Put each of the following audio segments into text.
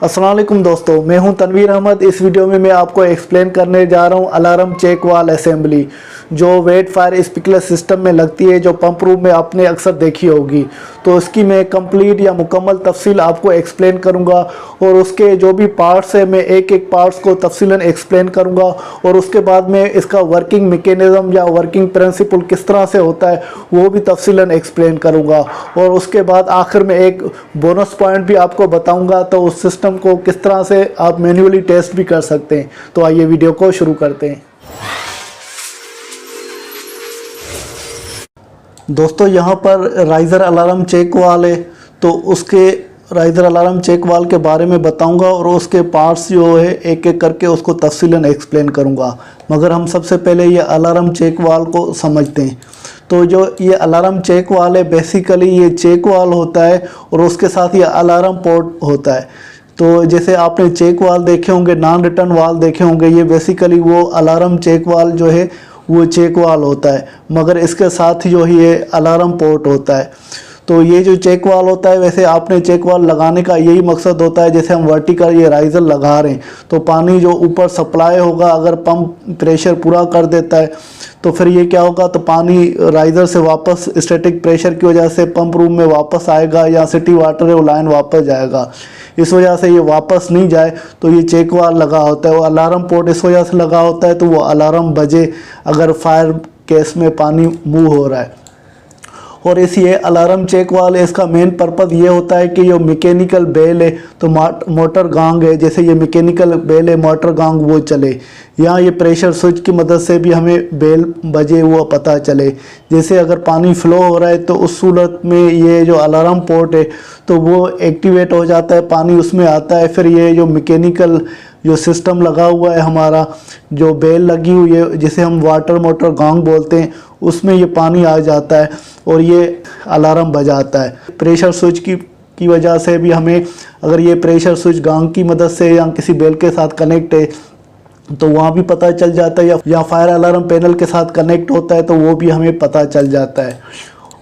अस्सलाम वालेकुम दोस्तों, मैं हूं तनवीर अहमद। इस वीडियो में मैं आपको एक्सप्लेन करने जा रहा हूं अलार्म चेक वाल असेंबली जो वेट फायर स्प्रिंकलर सिस्टम में लगती है, जो पंप रूम में आपने अक्सर देखी होगी। तो इसकी मैं कंप्लीट या मुकम्मल तफसील आपको एक्सप्लेन करूंगा और उसके जो भी पार्ट्स है मैं एक एक पार्ट्स को तफसीलन एक्सप्लेन करूंगा और उसके बाद में इसका वर्किंग मैकेनिज़्म या वर्किंग प्रिंसिपल किस तरह से होता है वो भी तफसीलन एक्सप्लेन करूंगा। और उसके बाद आखिर में एक बोनस पॉइंट भी आपको बताऊंगा, तो उस सिस्टम को किस तरह से आप मैन्युअली टेस्ट भी कर सकते हैं। तो आइए वीडियो को शुरू करते हैं। दोस्तों, यहाँ पर राइज़र अलार्म चेक वाल है, तो उसके राइज़र अलार्म चेक वाल के बारे में बताऊंगा और उसके पार्ट्स जो है एक एक करके उसको तफसीलन एक्सप्लेन करूंगा। मगर हम सबसे पहले ये अलार्म चेक वाल को समझते हैं। तो जो ये अलार्म चेक वाल है, बेसिकली ये चेक वाल होता है और उसके साथ ये अलार्म पोर्ट होता है। तो जैसे आपने चेक वाल देखे होंगे, नॉन रिटर्न वाल देखे होंगे, ये बेसिकली वो अलार्म चेक वाल जो है वो चेक वाल होता है, मगर इसके साथ जो ही ये अलार्म पोर्ट होता है। तो ये जो चेक वाल होता है, वैसे आपने चेक वाल लगाने का यही मकसद होता है, जैसे हम वर्टिकल ये राइज़र लगा रहे हैं तो पानी जो ऊपर सप्लाई होगा, अगर पंप प्रेशर पूरा कर देता है तो फिर ये क्या होगा, तो पानी राइज़र से वापस स्टैटिक प्रेशर की वजह से पंप रूम में वापस आएगा या सिटी वाटर है वो लाइन वापस जाएगा। इस वजह से ये वापस नहीं जाए तो ये चेक वाल लगा होता है। वो अलार्म पोर्ट इस वजह से लगा होता है तो वो अलार्म बजे अगर फायर केस में पानी मूव हो रहा है। और इस ये अलार्म चेक वाल है, इसका मेन पर्पज़ ये होता है कि जो मैकेनिकल बेल है तो मोटर गांग है, जैसे ये मैकेनिकल बेल है मोटर गांग वो चले, या ये प्रेशर स्विच की मदद से भी हमें बेल बजे वो पता चले। जैसे अगर पानी फ्लो हो रहा है तो उस सूरत में ये जो अलार्म पोर्ट है तो वो एक्टिवेट हो जाता है, पानी उसमें आता है। फिर ये जो मैकेनिकल जो सिस्टम लगा हुआ है, हमारा जो बेल लगी हुई है जिसे हम वाटर मोटर गांग बोलते हैं, उसमें ये पानी आ जाता है और ये अलार्म बजाता है। प्रेशर स्विच की वजह से भी हमें, अगर ये प्रेशर स्विच गांग की मदद से या किसी बेल के साथ कनेक्ट है तो वहाँ भी पता चल जाता है, या फायर अलार्म पैनल के साथ कनेक्ट होता है तो वो भी हमें पता चल जाता है।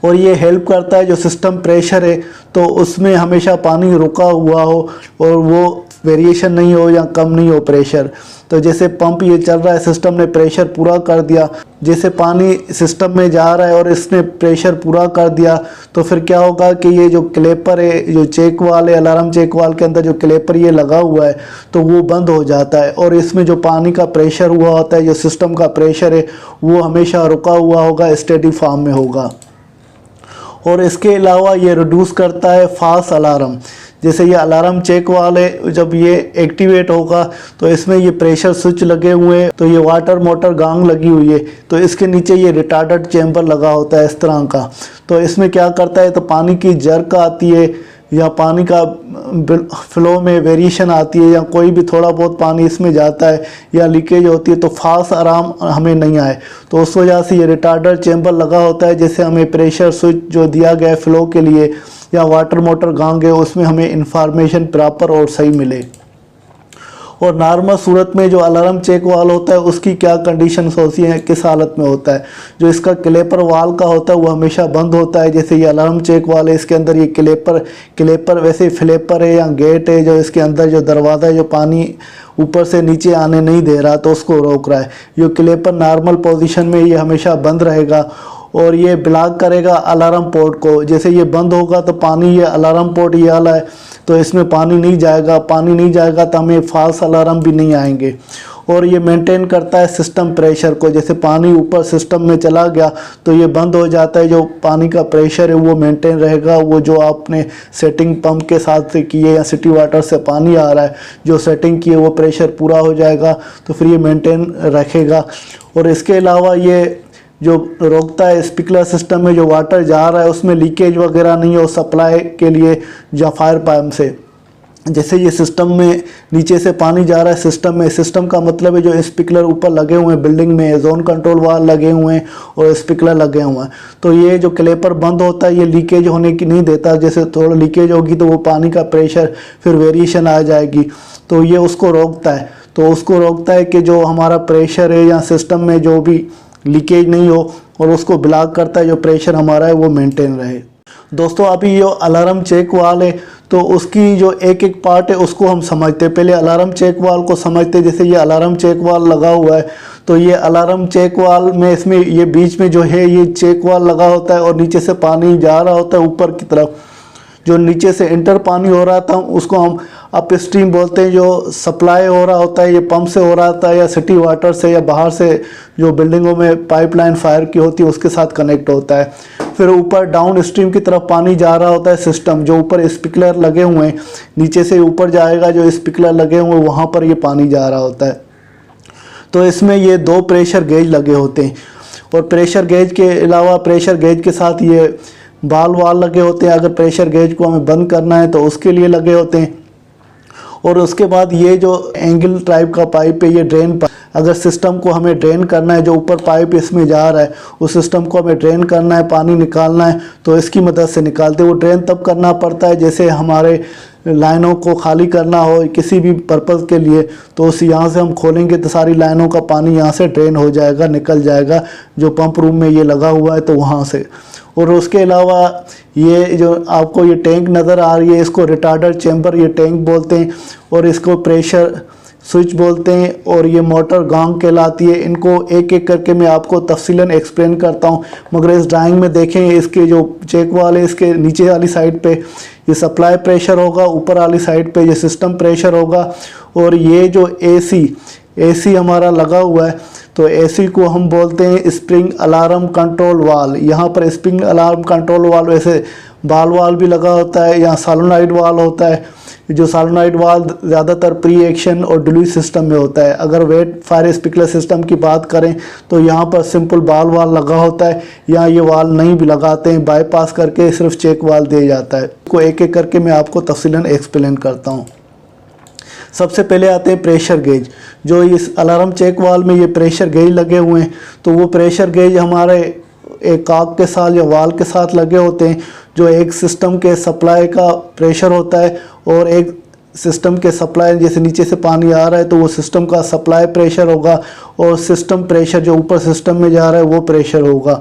और ये हेल्प करता है जो सिस्टम प्रेशर है तो उसमें हमेशा पानी रुका हुआ हो और वो वेरिएशन नहीं हो या कम नहीं हो प्रेशर। तो जैसे पंप ये चल रहा है, सिस्टम ने प्रेशर पूरा कर दिया, जैसे पानी सिस्टम में जा रहा है और इसने प्रेशर पूरा कर दिया तो फिर क्या होगा कि ये जो क्लेपर है, जो चेक वाल है, अलार्म चेक वाल के अंदर जो क्लेपर ये लगा हुआ है तो वो बंद हो जाता है और इसमें जो पानी का प्रेशर हुआ होता है, जो सिस्टम का प्रेशर है वो हमेशा रुका हुआ होगा, स्टेडी फॉर्म में होगा। और इसके अलावा ये रिड्यूस करता है फाल्स अलार्म। जैसे ये अलार्म चेक वाल है, जब ये एक्टिवेट होगा तो इसमें ये प्रेशर स्विच लगे हुए हैं, तो ये वाटर मोटर गांग लगी हुई है, तो इसके नीचे ये रिटार्डेड चैम्बर लगा होता है इस तरह का। तो इसमें क्या करता है, तो पानी की जर्क आती है या पानी का फ्लो में वेरिएशन आती है या कोई भी थोड़ा बहुत पानी इसमें जाता है या लीकेज होती है तो फाल्स अलार्म हमें नहीं आए, तो उस वजह से ये रिटार्डर चैम्बर लगा होता है। जैसे हमें प्रेशर स्विच जो दिया गया है फ्लो के लिए या वाटर मोटर गांग है उसमें हमें इंफॉर्मेशन प्रॉपर और सही मिले। और नॉर्मल सूरत में जो अलार्म चेक वाल होता है उसकी क्या कंडीशंस होती हैं, किस हालत में होता है। जो इसका क्लेपर वाल का होता है वो हमेशा बंद होता है। जैसे ये अलार्म चेक वाल है, इसके अंदर ये क्लेपर वैसे फ्लेपर है या गेट है, जो इसके अंदर जो दरवाज़ा है जो पानी ऊपर से नीचे आने नहीं दे रहा तो उसको रोक रहा है। ये क्लेपर नॉर्मल पोजीशन में ये हमेशा बंद रहेगा और ये ब्लॉक करेगा अलार्म पोर्ट को। जैसे ये बंद होगा तो पानी, ये अलार्म पोर्ट ये वाला है तो इसमें पानी नहीं जाएगा, पानी नहीं जाएगा तो हमें फाल्स अलार्म भी नहीं आएंगे। और ये मेंटेन करता है सिस्टम प्रेशर को। जैसे पानी ऊपर सिस्टम में चला गया तो ये बंद हो जाता है, जो पानी का प्रेशर है वो मेंटेन रहेगा। वो जो आपने सेटिंग पंप के साथ से की है या सिटी वाटर से पानी आ रहा है, जो सेटिंग की है वो प्रेशर पूरा हो जाएगा तो फिर ये मेंटेन रखेगा। और इसके अलावा ये जो रोकता है स्प्रिंकलर सिस्टम में जो वाटर जा रहा है उसमें लीकेज वगैरह नहीं हो सप्लाई के लिए या फायर पाइप से। जैसे ये सिस्टम में नीचे से पानी जा रहा है सिस्टम में, सिस्टम का मतलब है जो स्प्रिंकलर ऊपर लगे हुए हैं बिल्डिंग में, जोन कंट्रोल वाल लगे हुए हैं और स्प्रिंकलर लगे हुए हैं, तो ये जो क्लेपर बंद होता है ये लीकेज होने की नहीं देता। जैसे थोड़ा लीकेज होगी तो वो पानी का प्रेशर फिर वेरिएशन आ जाएगी तो ये उसको रोकता है। तो उसको रोकता है कि जो हमारा प्रेशर है या सिस्टम में जो भी लीकेज नहीं हो, और उसको ब्लॉक करता है जो प्रेशर हमारा है वो मेंटेन रहे। दोस्तों अभी ये अलार्म चेक वाल है तो उसकी जो एक एक पार्ट है उसको हम समझते हैं। पहले अलार्म चेक वाल को समझते हैं। जैसे ये अलार्म चेक वाल लगा हुआ है तो ये अलार्म चेक वाल में इसमें ये बीच में जो है ये चेक वाल लगा होता है और नीचे से पानी जा रहा होता है ऊपर की तरफ। जो नीचे से इंटर पानी हो रहा था उसको हम अप स्ट्रीम बोलते हैं। जो सप्लाई हो रहा होता है ये पंप से हो रहा था या सिटी वाटर से या बाहर से जो बिल्डिंगों में पाइपलाइन फायर की होती है उसके साथ कनेक्ट होता है। फिर ऊपर डाउन स्ट्रीम की तरफ पानी जा रहा होता है सिस्टम, जो ऊपर स्प्रिंकलर लगे हुए हैं नीचे से ऊपर जाएगा, जो स्प्रिंकलर लगे हुए हैं वहाँ पर ये पानी जा रहा होता है। तो इसमें ये 2 प्रेशर गेज लगे होते हैं और प्रेशर गेज के अलावा प्रेशर गेज के साथ ये बाल वाल लगे होते हैं। अगर प्रेशर गेज को हमें बंद करना है तो उसके लिए लगे होते हैं। और उसके बाद ये जो एंगल टाइप का पाइप है ये ड्रेन पाइप, अगर सिस्टम को हमें ड्रेन करना है, जो ऊपर पाइप इसमें जा रहा है उस सिस्टम को हमें ड्रेन करना है, पानी निकालना है तो इसकी मदद से निकालते हैं। वो ड्रेन तब करना पड़ता है जैसे हमारे लाइनों को खाली करना हो किसी भी पर्पज़ के लिए, तो उस यहाँ से हम खोलेंगे तो सारी लाइनों का पानी यहाँ से ड्रेन हो जाएगा, निकल जाएगा जो पंप रूम में ये लगा हुआ है तो वहाँ से। और उसके अलावा ये जो आपको ये टैंक नज़र आ रही है इसको रिटार्डर चैम्बर ये टैंक बोलते हैं और इसको प्रेशर स्विच बोलते हैं और ये मोटर गांग कहलाती है। इनको एक एक करके मैं आपको तफसीलन एक्सप्लेन करता हूँ, मगर इस ड्राइंग में देखें इसके जो चेक वाले इसके नीचे वाली साइड पे ये सप्लाई प्रेशर होगा, ऊपर वाली साइड पे ये सिस्टम प्रेशर होगा और ये जो एसी हमारा लगा हुआ है तो एसी को हम बोलते हैं स्प्रिंग अलार्म कंट्रोल वाल। यहाँ पर स्प्रिंग अलार्म कंट्रोल वाल वैसे बाल वाल भी लगा होता है, यहाँ सोलेनॉइड वाल होता है। जो सोलेनॉइड वाल ज़्यादातर प्री एक्शन और डिलीवरी सिस्टम में होता है। अगर वेट फायर स्प्रिंकलर सिस्टम की बात करें तो यहाँ पर सिंपल बाल वाल लगा होता है, यहाँ ये वाल नहीं भी लगाते हैं, बाईपास करके सिर्फ चेक वाल दिया जाता है। को एक एक करके मैं आपको तफसीलन एक्सप्लेन करता हूँ। सबसे पहले आते हैं प्रेशर गेज। जो इस अलार्म चेक वाल में ये प्रेशर गेज लगे हुए हैं तो वो प्रेशर गेज हमारे एक काक के साथ या वाल के साथ लगे होते हैं। जो एक सिस्टम के सप्लाई का प्रेशर होता है और एक सिस्टम के सप्लाई जैसे नीचे से पानी आ रहा है तो वो सिस्टम का सप्लाई प्रेशर होगा और सिस्टम प्रेशर जो ऊपर सिस्टम में जा रहा है वो प्रेशर होगा।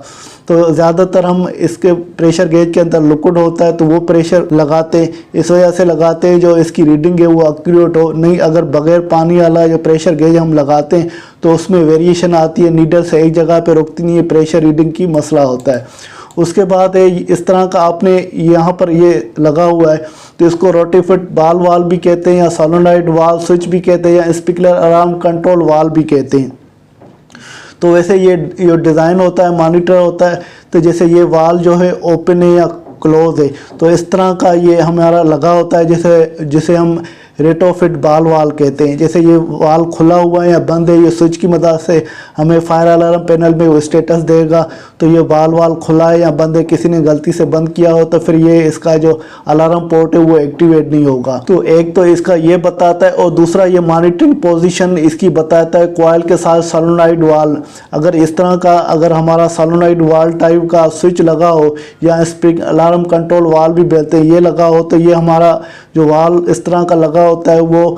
तो ज़्यादातर हम इसके प्रेशर गेज के अंदर लिक्विड होता है तो वो प्रेशर लगाते हैं, इस वजह से लगाते हैं जो इसकी रीडिंग है वो एक्यूरेट हो। नहीं अगर बगैर पानी वाला जो प्रेशर गेज हम लगाते हैं तो उसमें वेरिएशन आती है, नीडल से एक जगह पे रुकती नहीं है, प्रेशर रीडिंग की मसला होता है। उसके बाद है इस तरह का आपने यहाँ पर ये लगा हुआ है तो इसको रोटीफिट बाल वाल भी कहते हैं या सोलेनॉइड वाल स्विच भी कहते हैं या स्प्रिंकलर अलार्म कंट्रोल वाल भी कहते हैं। तो वैसे ये जो डिज़ाइन होता है मॉनिटर होता है तो जैसे ये वाल जो है ओपन है या क्लोज है तो इस तरह का ये हमारा लगा होता है जैसे जिसे हम रेटोफिट बाल वाल कहते हैं। जैसे ये वाल खुला हुआ है या बंद है, ये स्विच की मदद से हमें फायर अलार्म पैनल में वो स्टेटस देगा तो ये बाल वाल खुला है या बंद है, किसी ने गलती से बंद किया हो तो फिर ये इसका जो अलार्म पोर्ट है वो एक्टिवेट नहीं होगा। तो एक तो इसका ये बताता है और दूसरा ये मॉनिटरिंग पोजीशन इसकी बताता है कॉइल के साथ सोलेनॉइड वाल। अगर इस तरह का अगर हमारा सोलेनॉइड वाल टाइप का स्विच लगा हो या स्प्रिंग अलार्म कंट्रोल वाल भी बोलते हैं ये लगा हो तो ये हमारा जो वाल इस तरह का लगा होता है वो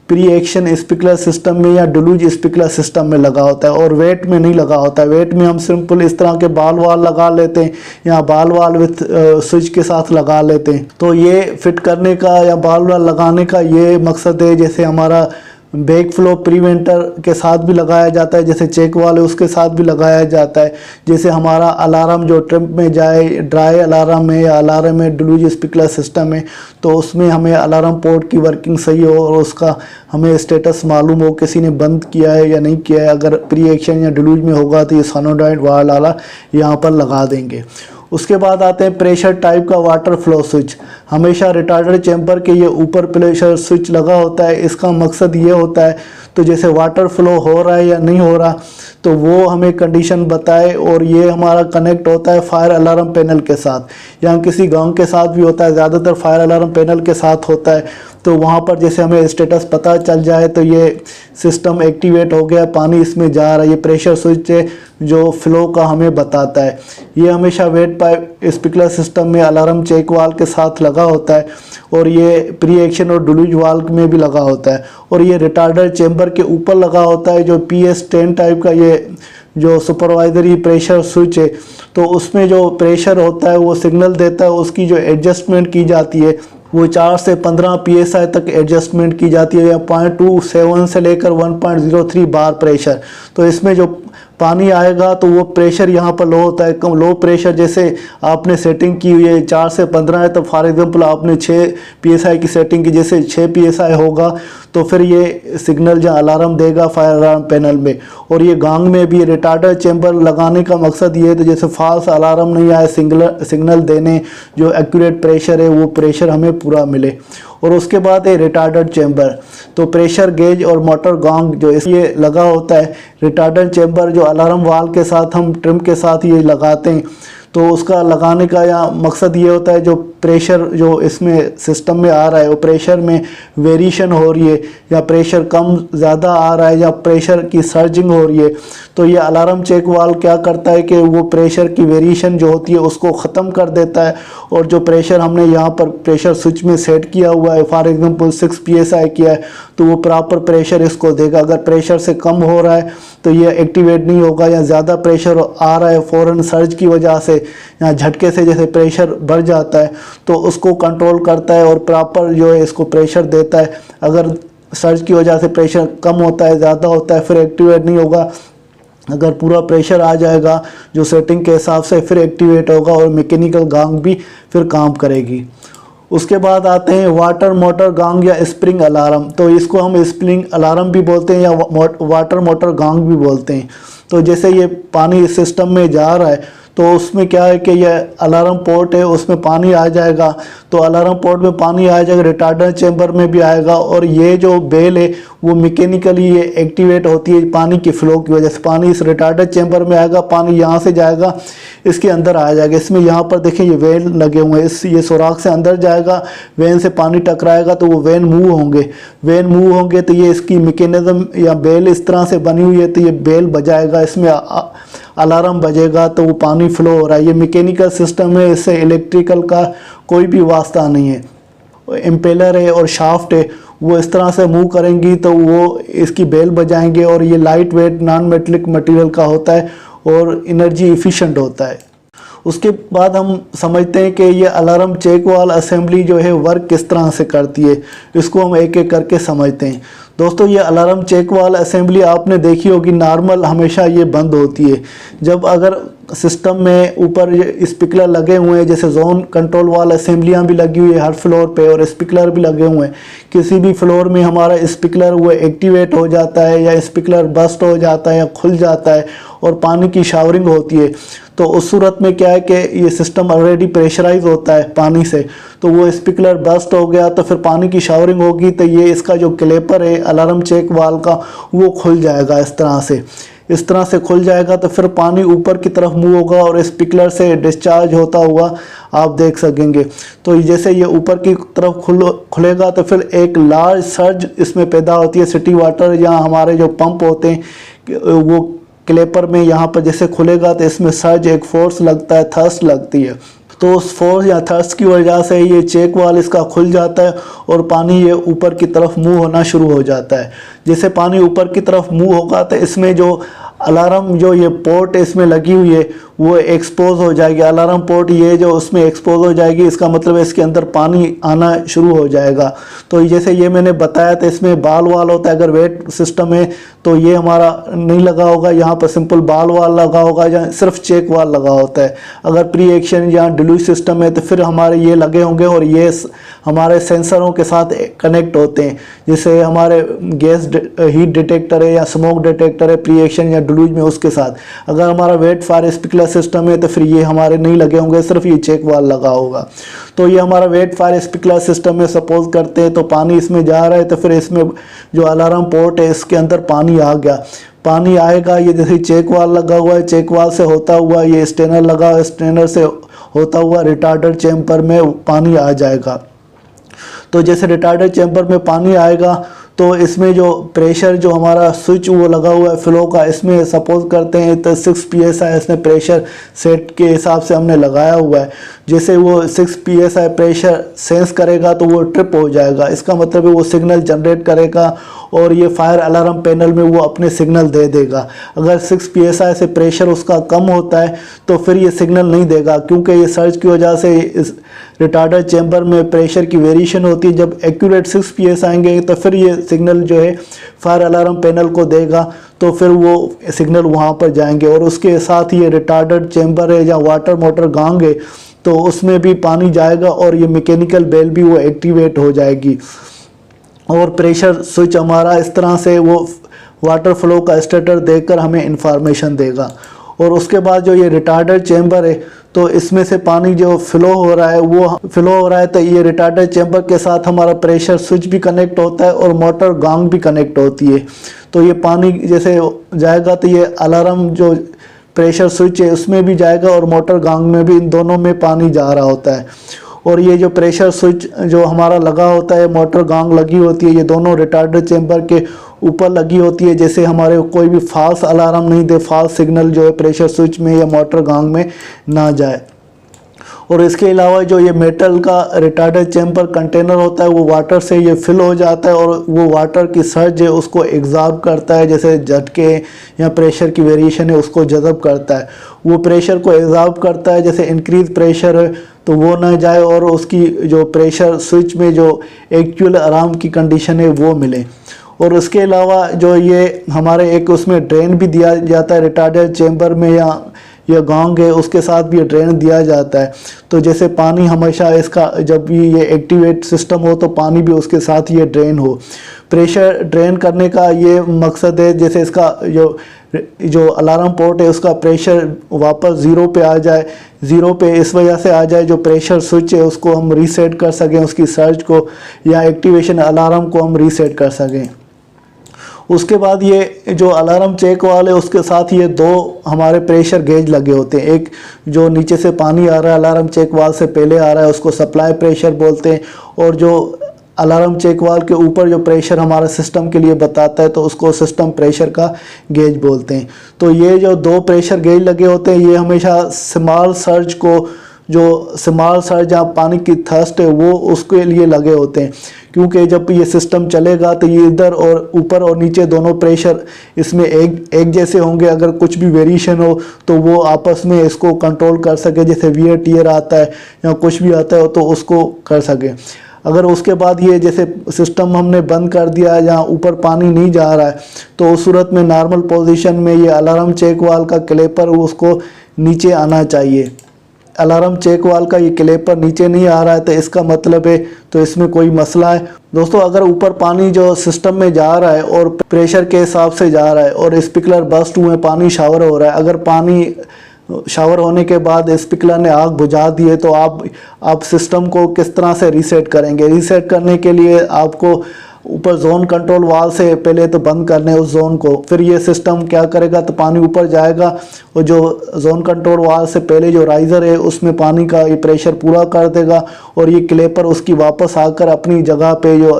प्री एक्शन स्प्रिंकलर सिस्टम में या डिलूज स्प्रिंकलर सिस्टम में लगा होता है और वेट में नहीं लगा होता है। वेट में हम सिंपल इस तरह के बाल वाल लगा लेते हैं या बाल वाल विथ स्विच के साथ लगा लेते हैं। तो ये फिट करने का या बाल वाल लगाने का ये मकसद है। जैसे हमारा बैक फ्लो प्रिवेंटर के साथ भी लगाया जाता है, जैसे चेक वाले उसके साथ भी लगाया जाता है। जैसे हमारा अलार्म जो ट्रिप में जाए ड्राई अलार्म है या अलार्म है डिलूज स्प्रिंकलर सिस्टम है तो उसमें हमें अलार्म पोर्ट की वर्किंग सही हो और उसका हमें स्टेटस मालूम हो किसी ने बंद किया है या नहीं किया है। अगर प्री एक्शन या डिलूज में होगा तो ये सोलेनॉइड वाला यहाँ पर लगा देंगे। उसके बाद आते हैं प्रेशर टाइप का वाटर फ्लो स्विच। हमेशा रिटार्डर चैम्बर के ये ऊपर प्रेशर स्विच लगा होता है। इसका मकसद ये होता है तो जैसे वाटर फ्लो हो रहा है या नहीं हो रहा तो वो हमें कंडीशन बताए और ये हमारा कनेक्ट होता है फायर अलार्म पैनल के साथ या किसी गांव के साथ भी होता है, ज़्यादातर फायर अलार्म पैनल के साथ होता है। तो वहाँ पर जैसे हमें स्टेटस पता चल जाए तो ये सिस्टम एक्टिवेट हो गया, पानी इसमें जा रहा है, ये प्रेशर स्विच है जो फ्लो का हमें बताता है। ये हमेशा वेट पाइप स्प्रिंकलर सिस्टम में अलार्म चेक वाल के साथ लगा होता है और ये प्री एक्शन और डिलूज वाल में भी लगा होता है और ये रिटार्डर चैम्बर के ऊपर लगा होता है जो PS10 टाइप का ये जो सुपरवाइजरी प्रेशर स्विच है, तो उसमें जो प्रेशर होता है वो सिग्नल देता है, उसकी जो एडजस्टमेंट की जाती है वो 4 से 15 psi तक एडजस्टमेंट की जाती है, या 0.27 से लेकर 1.03 बार प्रेशर। तो इसमें जो पानी आएगा तो वो प्रेशर यहाँ पर लो होता है, कम लो प्रेशर जैसे आपने सेटिंग की हुई है 4 से 15 है, तो फॉर एग्जांपल आपने 6 psi की सेटिंग की, जैसे 6 psi होगा तो फिर ये सिग्नल जो अलार्म देगा फायर अलार्म पैनल में। और ये गांग में भी रिटार्डर चैम्बर लगाने का मकसद ये है तो जैसे फाल्स अलार्म नहीं आए, सिग्नल देने जो एक्यूरेट प्रेशर है वो प्रेशर हमें पूरा मिले। और उसके बाद है रिटार्डर चैम्बर, तो प्रेशर गेज और मोटर गांग जो इसलिए लगा होता है। रिटार्डर चैम्बर जो अलार्म वाल के साथ हम ट्रिम के साथ ये लगाते हैं, तो उसका लगाने का या मकसद ये होता है जो प्रेशर जो इसमें सिस्टम में आ रहा है वो प्रेशर में वेरिएशन हो रही है, या प्रेशर कम ज़्यादा आ रहा है, या प्रेशर की सर्जिंग हो रही है, तो ये अलार्म चेक वाल्व क्या करता है कि वो प्रेशर की वेरिएशन जो होती है उसको ख़त्म कर देता है। और जो प्रेशर हमने यहाँ पर प्रेशर स्विच में सेट किया हुआ है, फॉर एग्जांपल 6 psi किया है, तो वो प्रॉपर प्रेशर इसको देगा। अगर प्रेशर से कम हो रहा है तो ये एक्टिवेट नहीं होगा, या ज़्यादा प्रेशर आ रहा है फ़ौरन सर्ज की वजह से या झटके से जैसे प्रेशर बढ़ जाता है तो उसको कंट्रोल करता है और प्रॉपर जो है इसको प्रेशर देता है। अगर सर्ज की वजह से प्रेशर कम होता है, ज़्यादा होता है, फिर एक्टिवेट नहीं होगा। अगर पूरा प्रेशर आ जाएगा जो सेटिंग के हिसाब से फिर एक्टिवेट होगा और मैकेनिकल गांग भी फिर काम करेगी। उसके बाद आते हैं वाटर मोटर गांग या स्प्रिंग अलार्म, तो इसको हम स्प्रिंग अलार्म भी बोलते हैं या वाटर मोटर गांग भी बोलते हैं। तो जैसे ये पानी इस सिस्टम में जा रहा है तो उसमें क्या है कि ये अलार्म पोर्ट है, उसमें पानी आ जाएगा, तो अलार्म पोर्ट में पानी आ जाएगा, रिटार्डर चैम्बर में भी आएगा, और ये जो बेल है वो मैकेनिकली ये एक्टिवेट होती है पानी की फ्लो की वजह से। पानी इस रिटार्डर चैम्बर में आएगा, पानी यहाँ से जाएगा इसके अंदर आ जाएगा। इसमें यहाँ पर देखें ये वेन लगे हुए हैं, इस ये सुराख से अंदर जाएगा, वेन से पानी टकराएगा तो वो वेन मूव होंगे। वेन मूव होंगे तो ये इसकी मैकेनिज्म या बेल इस तरह से बनी हुई है, तो ये बेल बजाएगा, इसमें अलार्म बजेगा, तो वो पानी फ्लो हो रहा है। ये मैकेनिकल सिस्टम है, इससे इलेक्ट्रिकल का कोई भी वास्ता नहीं है। इम्पेलर है और शाफ्ट है वो इस तरह से मूव करेंगी तो वो इसकी बेल बजाएंगे, और ये light weight non metallic material का होता है और एनर्जी इफ़िशिएंट होता है। उसके बाद हम समझते हैं कि ये अलार्म चेक वाल असेंबली जो है वर्क किस तरह से करती है, इसको हम एक एक करके समझते हैं। दोस्तों ये अलार्म चेक वाल असेंबली आपने देखी होगी, नॉर्मल हमेशा ये बंद होती है। जब अगर सिस्टम में ऊपर स्पीकर लगे हुए हैं, जैसे जोन कंट्रोल वाल असेंबलियाँ भी लगी हुई है हर फ्लोर पे और स्पीकर भी लगे हुए हैं, किसी भी फ्लोर में हमारा स्पीकर वो एक्टिवेट हो जाता है या स्पीकर बस्ट हो जाता है या खुल जाता है और पानी की शावरिंग होती है, तो उस सूरत में क्या है कि ये सिस्टम ऑलरेडी प्रेशराइज होता है पानी से, तो वो स्पीकर बस्ट हो गया तो फिर पानी की शावरिंग होगी, तो ये इसका जो क्लेपर है अलार्म चेक वाल का वो खुल जाएगा। इस तरह से खुल जाएगा तो फिर पानी ऊपर की तरफ मूव होगा और स्पीकर से डिस्चार्ज होता हुआ आप देख सकेंगे। तो जैसे ये ऊपर की तरफ खुलेगा तो फिर एक लार्ज सर्ज इसमें पैदा होती है। सिटी वाटर या हमारे जो पंप होते हैं वो क्लेपर में यहाँ पर जैसे खुलेगा तो इसमें सर्ज एक फोर्स लगता है, थर्स्ट लगती है, तो उस फोर्स या थर्स्ट की वजह से ये चेक वाल इसका खुल जाता है और पानी ये ऊपर की तरफ मूव होना शुरू हो जाता है। जैसे पानी ऊपर की तरफ मूव होगा तो इसमें जो अलार्म जो ये पोर्ट इसमें लगी हुई है वो एक्सपोज हो जाएगी। अलार्म पोर्ट ये जो उसमें एक्सपोज हो जाएगी, इसका मतलब है इसके अंदर पानी आना शुरू हो जाएगा। तो जैसे ये मैंने बताया था इसमें बाल वाल होता है, अगर वेट सिस्टम है तो ये हमारा नहीं लगा होगा, यहाँ पर सिंपल बाल वाल लगा होगा या सिर्फ चेक वाल लगा होता है। अगर प्री एक्शन या डिलीवरी सिस्टम है तो फिर हमारे ये लगे होंगे और ये हमारे सेंसरों के साथ कनेक्ट होते हैं। जैसे हमारे गैस हीट डिटेक्टर है या स्मोक डिटेक्टर है प्री एक्शन या डिलीवरी में, उसके साथ अगर हमारा वेट फायर स्प्रिंकलर सिस्टम है तो फिर ये हमारे नहीं लगे होंगे, सिर्फ ये चेक वाल लगा होगा। तो ये हमारा वेट फायर स्प्रिंकलर सिस्टम में सपोज करते हैं तो पानी इसमें जा रहा है तो फिर इसमें जो अलार्म पोर्ट है इसके अंदर पानी आ गया, पानी आएगा, ये जैसे चेक वाल लगा हुआ है, चेक वाल से होता हुआ ये स्टेनर लगा हुआ, स्टेनर से होता हुआ रिटार्डर चैम्बर में पानी आ जाएगा। तो जैसे रिटार्डर चैम्बर में पानी आएगा तो इसमें जो प्रेशर जो हमारा स्विच वो लगा हुआ है फ्लो का, इसमें सपोज करते हैं तो 6 psi इसमें प्रेशर सेट के हिसाब से हमने लगाया हुआ है। जैसे वो 6 psi प्रेशर सेंस करेगा तो वो ट्रिप हो जाएगा, इसका मतलब है वो सिग्नल जनरेट करेगा और ये फायर अलार्म पैनल में वो अपने सिग्नल दे देगा। अगर 6 psi से प्रेशर उसका कम होता है तो फिर ये सिग्नल नहीं देगा, क्योंकि ये सर्ज की वजह से इस रिटार्डर चैम्बर में प्रेशर की वेरिएशन होती है। जब एक्यूरेट 6 psi आएंगे तो फिर ये सिग्नल जो है फायर अलार्म पैनल को देगा, तो फिर वो सिग्नल वहाँ पर जाएंगे। और उसके साथ ये रिटार्डर चैम्बर है या वाटर मोटर गांग है, तो उसमें भी पानी जाएगा और ये मैकेनिकल बेल भी वो एक्टिवेट हो जाएगी और प्रेशर स्विच हमारा इस तरह से वो वाटर फ्लो का स्टेटस देकर हमें इंफॉर्मेशन देगा। और उसके बाद जो ये रिटार्डर चैम्बर है, तो इसमें से पानी जो फ्लो हो रहा है तो ये रिटार्डर चैम्बर के साथ हमारा प्रेशर स्विच भी कनेक्ट होता है और मोटर गांग भी कनेक्ट होती है। तो ये पानी जैसे जाएगा तो ये अलार्म जो प्रेशर स्विच है उसमें भी जाएगा और मोटर गांग में भी, इन दोनों में पानी जा रहा होता है। और ये जो प्रेशर स्विच जो हमारा लगा होता है, मोटर गांग लगी होती है, ये दोनों रिटार्डर चैम्बर के ऊपर लगी होती है, जैसे हमारे कोई भी फाल्स अलार्म नहीं दे, फाल्स सिग्नल जो है प्रेशर स्विच में या मोटर गांग में ना जाए। और इसके अलावा जो ये मेटल का रिटार्डर चैम्बर कंटेनर होता है वो वाटर से ये फिल हो जाता है और वो वाटर की सर्ज है उसको एग्जॉर्ब करता है, जैसे झटके या प्रेशर की वेरिएशन है उसको जज़ब करता है। वो प्रेशर को एग्जॉर्ब करता है, जैसे इंक्रीज प्रेशर है तो वो ना जाए और उसकी जो प्रेशर स्विच में जो एक्चुअल आराम की कंडीशन है वो मिले। और उसके अलावा जो ये हमारे एक उसमें ड्रेन भी दिया जाता है रिटार्डर चैम्बर में, या गांग है उसके साथ भी ड्रेन दिया जाता है। तो जैसे पानी हमेशा इसका जब भी ये एक्टिवेट सिस्टम हो तो पानी भी उसके साथ ये ड्रेन हो। प्रेशर ड्रेन करने का ये मकसद है, जैसे इसका जो अलार्म पोर्ट है उसका प्रेशर वापस ज़ीरो पे आ जाए। ज़ीरो पे इस वजह से आ जाए जो प्रेशर स्विच है उसको हम रीसेट कर सकें, उसकी सर्ज को या एक्टिवेशन अलार्म को हम रीसेट कर सकें। उसके बाद ये जो अलार्म चेक वाल है उसके साथ ये दो हमारे प्रेशर गेज लगे होते हैं। एक जो नीचे से पानी आ रहा है अलार्म चेक वाल से पहले आ रहा है उसको सप्लाई प्रेशर बोलते हैं, और जो अलार्म चेक वाल के ऊपर जो प्रेशर हमारा सिस्टम के लिए बताता है तो उसको सिस्टम प्रेशर का गेज बोलते हैं। तो ये जो दो प्रेशर गेज लगे होते हैं ये हमेशा स्मॉल सर्ज को, जो स्मॉल सर्ज जहाँ पानी की थर्स्ट है वो उसके लिए लगे होते हैं, क्योंकि जब ये सिस्टम चलेगा तो ये इधर और ऊपर और नीचे दोनों प्रेशर इसमें एक जैसे होंगे। अगर कुछ भी वेरिएशन हो तो वो आपस में इसको कंट्रोल कर सके, जैसे वियर टियर आता है या कुछ भी आता है तो उसको कर सके। अगर उसके बाद ये जैसे सिस्टम हमने बंद कर दिया है जहाँ ऊपर पानी नहीं जा रहा है तो उस सूरत में नॉर्मल पोजीशन में ये अलार्म चेक वाल का क्लेपर उसको नीचे आना चाहिए। अलार्म चेक वाल का ये क्लेपर नीचे नहीं आ रहा है तो इसका मतलब है तो इसमें कोई मसला है। दोस्तों अगर ऊपर पानी जो सिस्टम में जा रहा है और प्रेशर के हिसाब से जा रहा है और स्प्रिंकलर बस्ट हुए, पानी शावर हो रहा है, अगर पानी शावर होने के बाद स्प्रिंकलर ने आग बुझा दी है तो आप सिस्टम को किस तरह से रीसेट करेंगे। रीसेट करने के लिए आपको ऊपर जोन कंट्रोल वाल से पहले तो बंद करने उस जोन को, फिर ये सिस्टम क्या करेगा तो पानी ऊपर जाएगा और जो जोन कंट्रोल वाल से पहले जो राइज़र है उसमें पानी का ये प्रेशर पूरा कर देगा और ये क्लेपर उसकी वापस आकर अपनी जगह पे जो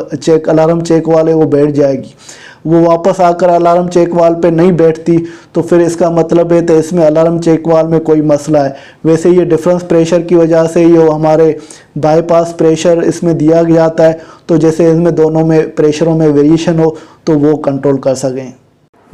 अलार्म चेक वाल है वो बैठ जाएगी। वो वापस आकर अलार्म चेक वाल पे नहीं बैठती तो फिर इसका मतलब है तो इसमें अलार्म चेक वाल में कोई मसला है। वैसे ये डिफरेंस प्रेशर की वजह से ये हमारे बाईपास प्रेशर इसमें दिया जाता है, तो जैसे इसमें दोनों में प्रेशरों में वेरिएशन हो तो वो कंट्रोल कर सकें।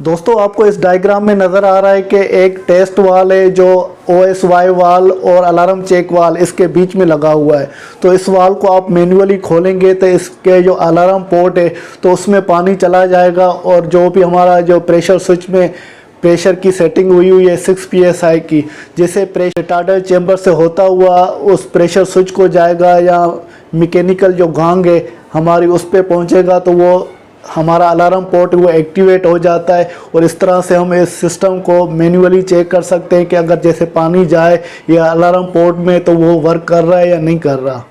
दोस्तों आपको इस डायग्राम में नज़र आ रहा है कि एक टेस्ट वाल है जो OSY वाल और अलार्म चेक वाल इसके बीच में लगा हुआ है। तो इस वाल को आप मैन्युअली खोलेंगे तो इसके जो अलार्म पोर्ट है तो उसमें पानी चला जाएगा और जो भी हमारा जो प्रेशर स्विच में प्रेशर की सेटिंग हुई है 6 psi की, जैसे प्रेशर रिटार्डर चैम्बर से होता हुआ उस प्रेशर स्विच को जाएगा या मैकेनिकल जो गांग है हमारी उस पर पहुँचेगा तो वो हमारा अलार्म पोर्ट वो एक्टिवेट हो जाता है। और इस तरह से हम इस सिस्टम को मैन्युअली चेक कर सकते हैं कि अगर जैसे पानी जाए या अलार्म पोर्ट में तो वो वर्क कर रहा है या नहीं कर रहा।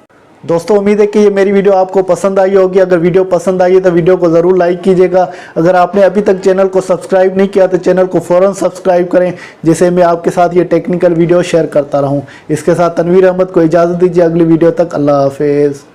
दोस्तों उम्मीद है कि ये मेरी वीडियो आपको पसंद आई होगी। अगर वीडियो पसंद आई है तो वीडियो को ज़रूर लाइक कीजिएगा। अगर आपने अभी तक चैनल को सब्सक्राइब नहीं किया तो चैनल को फ़ौरन सब्सक्राइब करें, जिससे मैं आपके साथ ये टेक्निकल वीडियो शेयर करता रहूँ। इसके साथ तनवीर अहमद को इजाज़त दीजिए, अगली वीडियो तक अल्लाह हाफिज़।